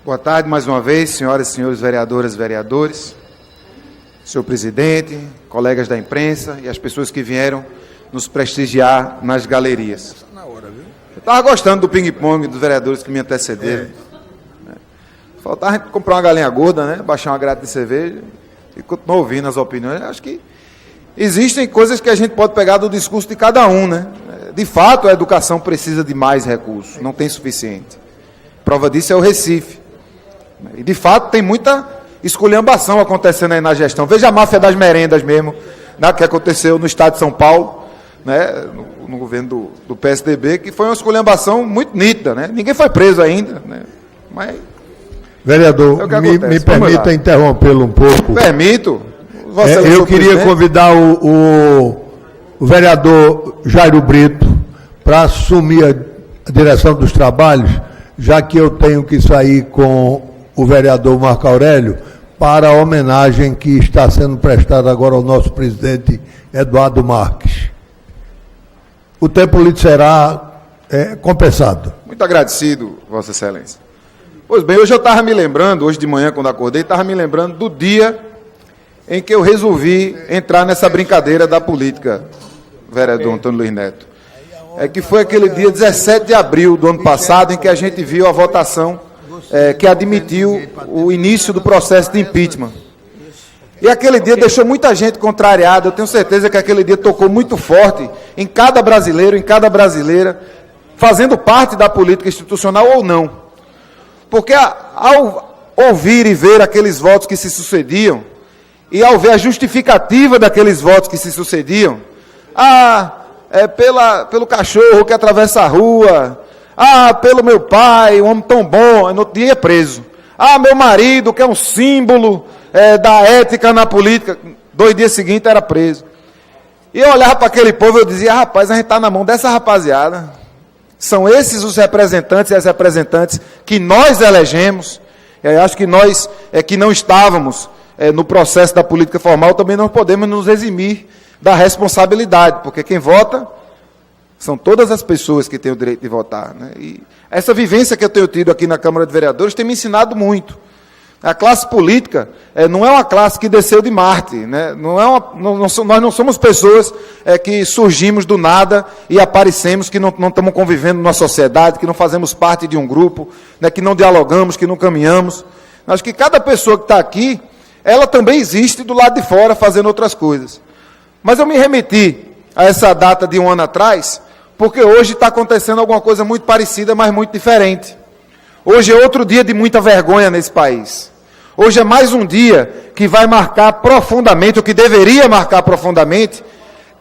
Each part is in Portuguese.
Boa tarde mais uma vez, senhoras e senhores vereadoras e vereadores, senhor presidente, colegas da imprensa e as pessoas que vieram nos prestigiar nas galerias. Eu estava gostando do ping-pong dos vereadores que me antecederam. Faltava a gente comprar uma galinha gorda, né? Baixar uma grade de cerveja e continuar ouvindo as opiniões. Acho que existem coisas que a gente pode pegar do discurso de cada um, né? De fato, a educação precisa de mais recursos, não tem suficiente. Prova disso é o Recife. E, de fato, tem muita esculhambação acontecendo aí na gestão. Veja a máfia das merendas mesmo, né, que aconteceu no estado de São Paulo, né, no governo do PSDB, que foi uma esculhambação muito nítida. Né? Ninguém foi preso ainda. Né? Mas vereador, me permita interrompê-lo um pouco. Permito. Eu queria convidar o vereador Jairo Brito para assumir a direção dos trabalhos, já que eu tenho que sair com o vereador Marco Aurélio para a homenagem que está sendo prestada agora ao nosso presidente Eduardo Marques. O tempo lhe será compensado. Muito agradecido, Vossa Excelência. Pois bem, hoje eu estava me lembrando, hoje de manhã quando acordei, estava me lembrando do dia em que eu resolvi entrar nessa brincadeira da política, vereador Antônio Luiz Neto. Que foi aquele dia 17 de abril do ano passado, em que a gente viu a votação que admitiu o início do processo de impeachment. E aquele dia deixou muita gente contrariada. Eu tenho certeza que aquele dia tocou muito forte em cada brasileiro, em cada brasileira, fazendo parte da política institucional ou não. Porque ao ouvir e ver aqueles votos que se sucediam, e ao ver a justificativa daqueles votos que se sucediam, pelo cachorro que atravessa a rua, pelo meu pai, um homem tão bom, no outro dia é preso. Meu marido, que é um símbolo da ética na política, 2 dias seguintes era preso. E eu olhava para aquele povo e eu dizia, rapaz, a gente está na mão dessa rapaziada. São esses os representantes e as representantes que nós elegemos. Eu acho que nós, que não estávamos no processo da política formal, também não podemos nos eximir da responsabilidade, porque quem vota são todas as pessoas que têm o direito de votar. Né? E essa vivência que eu tenho tido aqui na Câmara de Vereadores tem me ensinado muito. A classe política não é uma classe que desceu de Marte. Né? Nós não somos pessoas que surgimos do nada e aparecemos, que não estamos convivendo numa sociedade, que não fazemos parte de um grupo, né? Que não dialogamos, que não caminhamos. Acho que cada pessoa que está aqui, ela também existe do lado de fora fazendo outras coisas. Mas eu me remeti a essa data de 1 ano atrás, porque hoje está acontecendo alguma coisa muito parecida, mas muito diferente. Hoje é outro dia de muita vergonha nesse país. Hoje é mais um dia que vai marcar profundamente, o que deveria marcar profundamente,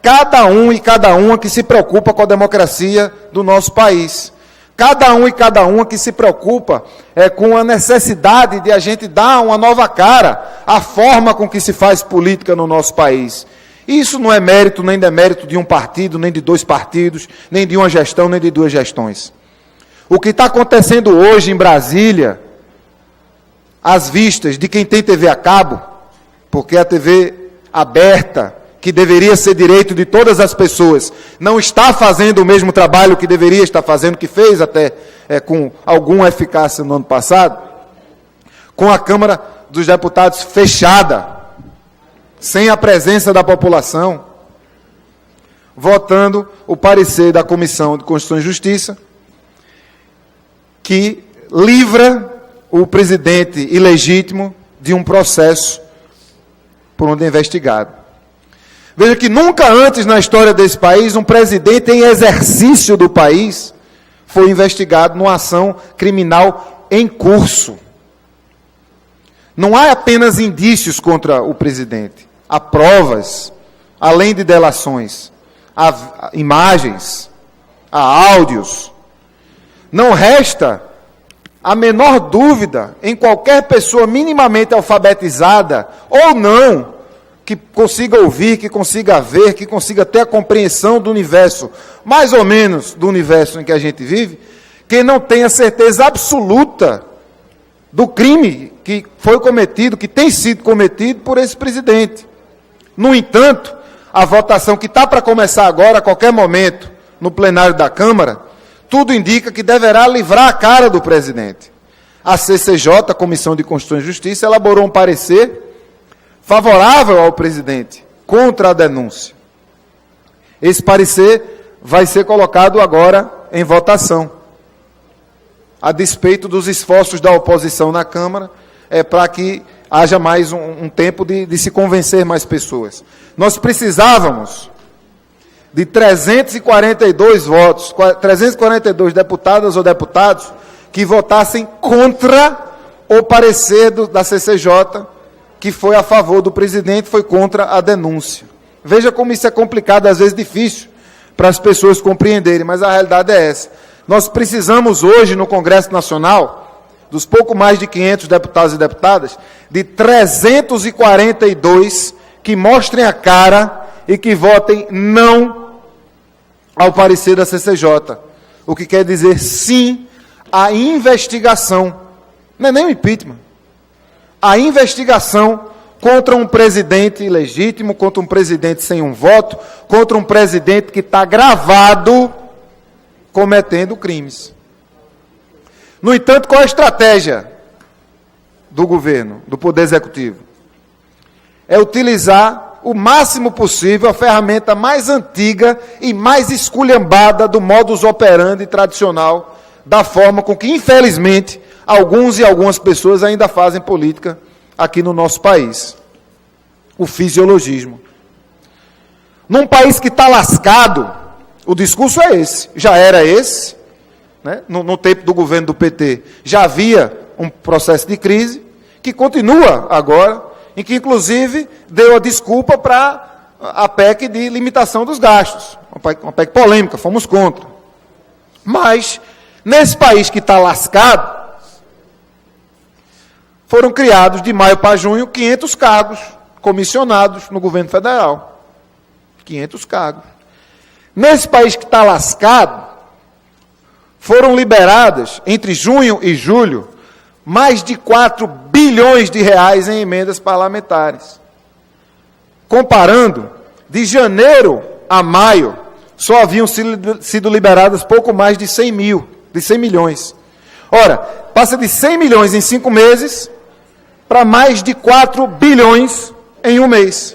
cada um e cada uma que se preocupa com a democracia do nosso país. Cada um e cada uma que se preocupa com a necessidade de a gente dar uma nova cara à forma com que se faz política no nosso país. Isso não é mérito nem demérito de um partido, nem de 2 partidos, nem de uma gestão, nem de 2 gestões. O que está acontecendo hoje em Brasília, às vistas de quem tem TV a cabo, porque a TV aberta, que deveria ser direito de todas as pessoas, não está fazendo o mesmo trabalho que deveria estar fazendo, que fez até com alguma eficácia no ano passado, com a Câmara dos Deputados fechada, sem a presença da população, votando o parecer da Comissão de Constituição e Justiça, que livra o presidente ilegítimo de um processo por onde é investigado. Veja que nunca antes na história desse país, um presidente em exercício do país foi investigado numa ação criminal em curso. Não há apenas indícios contra o presidente. Há provas, além de delações, há imagens, há áudios. Não resta a menor dúvida em qualquer pessoa minimamente alfabetizada ou não, que consiga ouvir, que consiga ver, que consiga ter a compreensão do universo, mais ou menos do universo em que a gente vive, que não tenha certeza absoluta do crime que foi cometido, que tem sido cometido por esse presidente. No entanto, a votação que está para começar agora, a qualquer momento, no plenário da Câmara, tudo indica que deverá livrar a cara do presidente. a CCJ, a Comissão de Constituição e Justiça, elaborou um parecer favorável ao presidente contra a denúncia. Esse parecer vai ser colocado agora em votação, a despeito dos esforços da oposição na Câmara, para que haja mais um tempo de se convencer mais pessoas. Nós precisávamos de 342 votos, 342 deputadas ou deputados que votassem contra o parecer da CCJ, que foi a favor do presidente, foi contra a denúncia. Veja como isso é complicado, às vezes difícil para as pessoas compreenderem, mas a realidade é essa. Nós precisamos hoje, no Congresso Nacional, dos pouco mais de 500 deputados e deputadas, de 342 que mostrem a cara e que votem não ao parecer da CCJ. O que quer dizer sim à investigação. Não é nem o impeachment. A investigação contra um presidente ilegítimo, contra um presidente sem um voto, contra um presidente que está gravado cometendo crimes. No entanto, qual a estratégia do governo, do Poder Executivo? É utilizar o máximo possível a ferramenta mais antiga e mais esculhambada do modus operandi tradicional, da forma com que, infelizmente, alguns e algumas pessoas ainda fazem política aqui no nosso país. O fisiologismo. Num país que está lascado, o discurso é esse, já era esse, né? No tempo do governo do PT, já havia um processo de crise, que continua agora, em que inclusive deu a desculpa para a PEC de limitação dos gastos, uma PEC polêmica, fomos contra. Mas, nesse país que está lascado, foram criados de maio para junho 500 cargos comissionados no governo federal. 500 cargos. Nesse país que está lascado, foram liberadas, entre junho e julho, mais de 4 bilhões de reais em emendas parlamentares. Comparando, de janeiro a maio, só haviam sido liberadas pouco mais de 100 milhões. Ora, passa de 100 milhões em 5 meses para mais de 4 bilhões em um mês.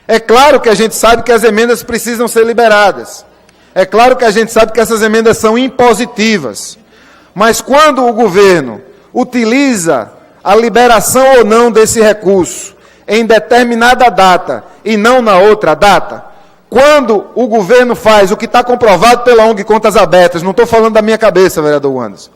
É claro que a gente sabe que as emendas precisam ser liberadas. É claro que a gente sabe que essas emendas são impositivas. Mas quando o governo utiliza a liberação ou não desse recurso em determinada data e não na outra data, quando o governo faz o que está comprovado pela ONG Contas Abertas, não estou falando da minha cabeça, vereador Anderson,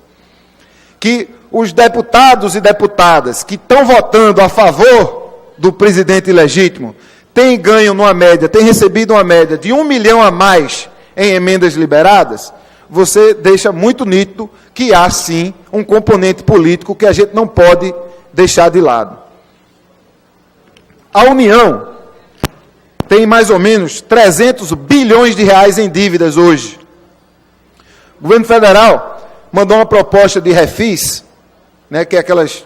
que os deputados e deputadas que estão votando a favor do presidente ilegítimo têm ganho numa média, têm recebido uma média de 1 milhão a mais em emendas liberadas, você deixa muito nítido que há, sim, um componente político que a gente não pode deixar de lado. A União tem mais ou menos 300 bilhões de reais em dívidas hoje. O governo federal mandou uma proposta de refis, né, que é aquelas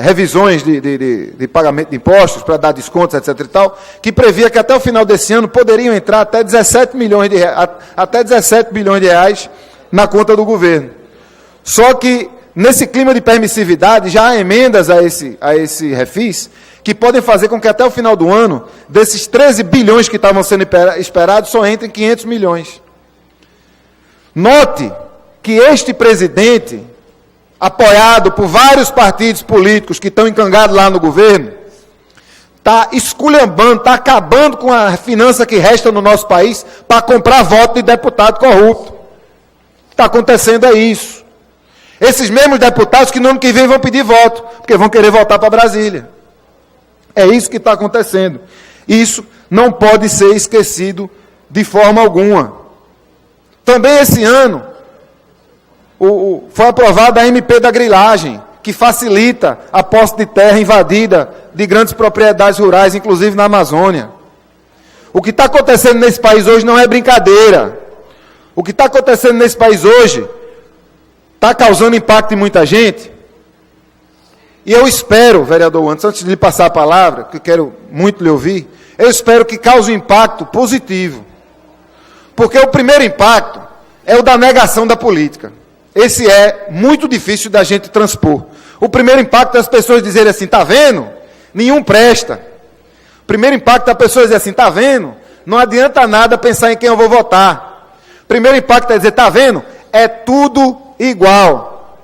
revisões de pagamento de impostos para dar descontos, etc. e tal, que previa que até o final desse ano poderiam entrar até 17 bilhões de reais na conta do governo. Só que, nesse clima de permissividade, já há emendas a esse refis que podem fazer com que até o final do ano, desses 13 bilhões que estavam sendo esperados, só entrem 500 milhões. Note que este presidente, apoiado por vários partidos políticos que estão encangados lá no governo, está esculhambando, está acabando com a finança que resta no nosso país para comprar voto de deputado corrupto. Está acontecendo é isso. Esses mesmos deputados que no ano que vem vão pedir voto, porque vão querer voltar para Brasília. É isso que está acontecendo. Isso não pode ser esquecido de forma alguma. Também esse ano, foi aprovada a MP da grilagem, que facilita a posse de terra invadida de grandes propriedades rurais, inclusive na Amazônia. O que está acontecendo nesse país hoje não é brincadeira. O que está acontecendo nesse país hoje está causando impacto em muita gente. E eu espero, vereador Anderson, antes de lhe passar a palavra, que eu quero muito lhe ouvir, eu espero que cause um impacto positivo. Porque o primeiro impacto é o da negação da política. esse é muito difícil da gente transpor. O primeiro impacto é as pessoas dizerem assim, tá vendo? Nenhum presta. O primeiro impacto é as pessoas dizerem assim, tá vendo? Não adianta nada pensar em quem eu vou votar. O primeiro impacto é dizer, tá vendo? É tudo igual.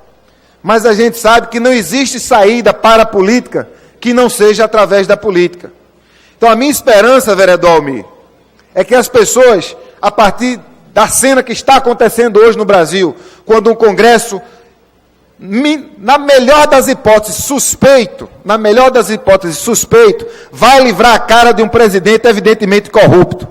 Mas a gente sabe que não existe saída para a política que não seja através da política. Então a minha esperança, vereador Almir, é que as pessoas, a partir da cena que está acontecendo hoje no Brasil, quando um Congresso, na melhor das hipóteses, suspeito, vai livrar a cara de um presidente evidentemente corrupto.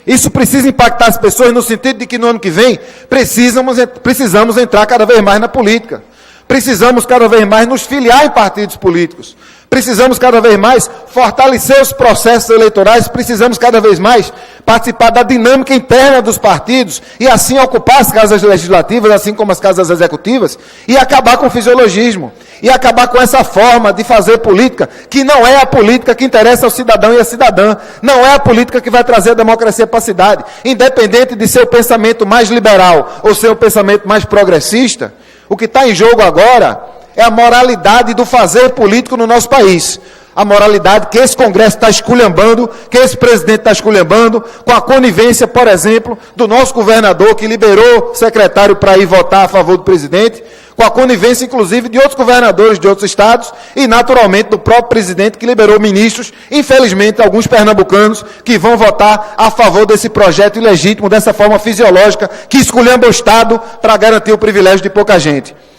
Isso precisa impactar as pessoas no sentido de que no ano que vem precisamos entrar cada vez mais na política. Precisamos cada vez mais nos filiar em partidos políticos. Precisamos cada vez mais fortalecer os processos eleitorais, precisamos cada vez mais participar da dinâmica interna dos partidos e assim ocupar as casas legislativas, assim como as casas executivas, e acabar com o fisiologismo, e acabar com essa forma de fazer política, que não é a política que interessa ao cidadão e à cidadã, não é a política que vai trazer a democracia para a cidade, independente de seu pensamento mais liberal ou seu pensamento mais progressista. O que está em jogo agora é a moralidade do fazer político no nosso país. A moralidade que esse Congresso está esculhambando, que esse presidente está esculhambando, com a conivência, por exemplo, do nosso governador, que liberou o secretário para ir votar a favor do presidente, com a conivência, inclusive, de outros governadores de outros estados e, naturalmente, do próprio presidente, que liberou ministros, infelizmente, alguns pernambucanos, que vão votar a favor desse projeto ilegítimo, dessa forma fisiológica, que esculhamba o Estado para garantir o privilégio de pouca gente.